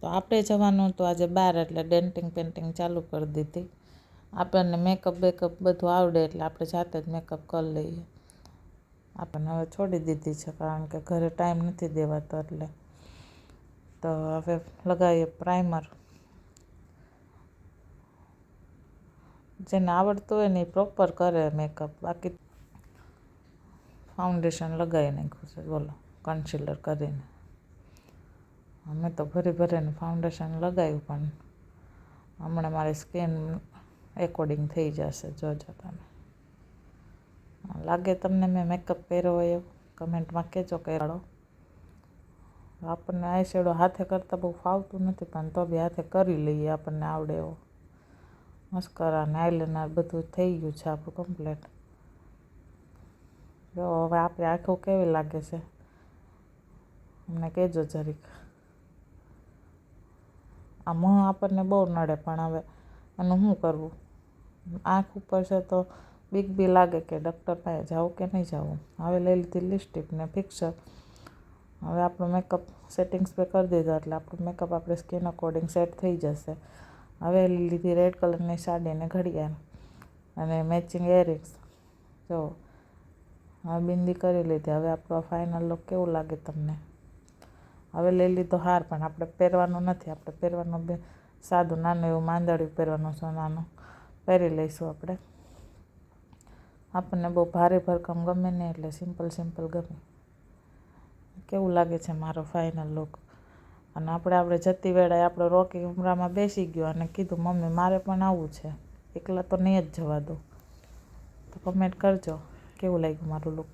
તો આપણે જવાનું તો આજે બહાર, એટલે ડેન્ટિંગ પેન્ટિંગ ચાલુ કરી દીધી. આપણને મેકઅપ બેકઅપ બધું આવડે એટલે આપણે જાતે જ મેકઅપ કરી લઈએ. આપણને હવે છોડી દીધી છે, કારણ કે ઘરે ટાઈમ નથી દેવાતો એટલે. તો હવે લગાવીએ પ્રાઇમર. જેને આવડતું હોય ને એ પ્રોપર કરે મેકઅપ, બાકી ફાઉન્ડેશન લગાવી નાખ્યું છે બોલો, કન્સીલર કરીને. અમે તો ભરીને ફાઉન્ડેશન લગાવ્યું, પણ હમણાં મારી સ્કિન એકોર્ડિંગ થઈ જશે, જોજો તમે. લાગે તમને મેં મેકઅપ કર્યો હોય એવું? કમેન્ટમાં કહેજો કર્યો. આપણને આઈ શેડો હાથે કરતાં બહુ ફાવતું નથી, પણ તો બી હાથે કરી લઈએ, આપણને આવડે એવો. મસ્કરા ને આઈલાઇનર બધું થઈ ગયું છે આપણું કમ્પ્લીટ. જો હવે આપણી આંખો કેવી લાગે છે અમને કહેજો જરીક. આ મોં આપણને બહુ નડે, પણ હવે એનું શું કરવું? આંખ ઉપર છે તો બીક બી લાગે કે ડૉક્ટર પાસે જાવું કે નહીં જવું. હવે લઈ લીધી લિપસ્ટિક ને ફિક્સર. હવે આપણું મેકઅપ સેટિંગ્સ પે કરી દીધું, એટલે આપણું મેકઅપ આપણી સ્કિન અકોર્ડિંગ સેટ થઈ જશે. હવે લઈ લીધી રેડ કલરની સાડી ને ઘડિયાળ અને મેચિંગ ઇયરિંગ્સ. જો હવે બિંદી કરી લીધી. હવે આપણું ફાઇનલ લુક કેવું લાગે તમને? હવે લઈ લીધો હાર, પણ આપણે પહેરવાનો નથી. આપણે પહેરવાનું બે સાદું નાનું એવું માંદડિયું પહેરવાનું, સોનાનું પહેરી લઈશું આપણે. આપણને બહુ ભારે ભરકમ ગમે નહીં, એટલે સિમ્પલ ગમે. કેવું લાગે છે મારો ફાઇનલ લુક? અને આપણે જતી વેળાએ આપણો રોકી ઉમરામાં બેસી ગયો અને કીધું, મમ્મી મારે પણ આવવું છે, એકલા તો નહીં જ જવા દો. તો કમેન્ટ કરજો કેવું લાગ્યું મારું લુક.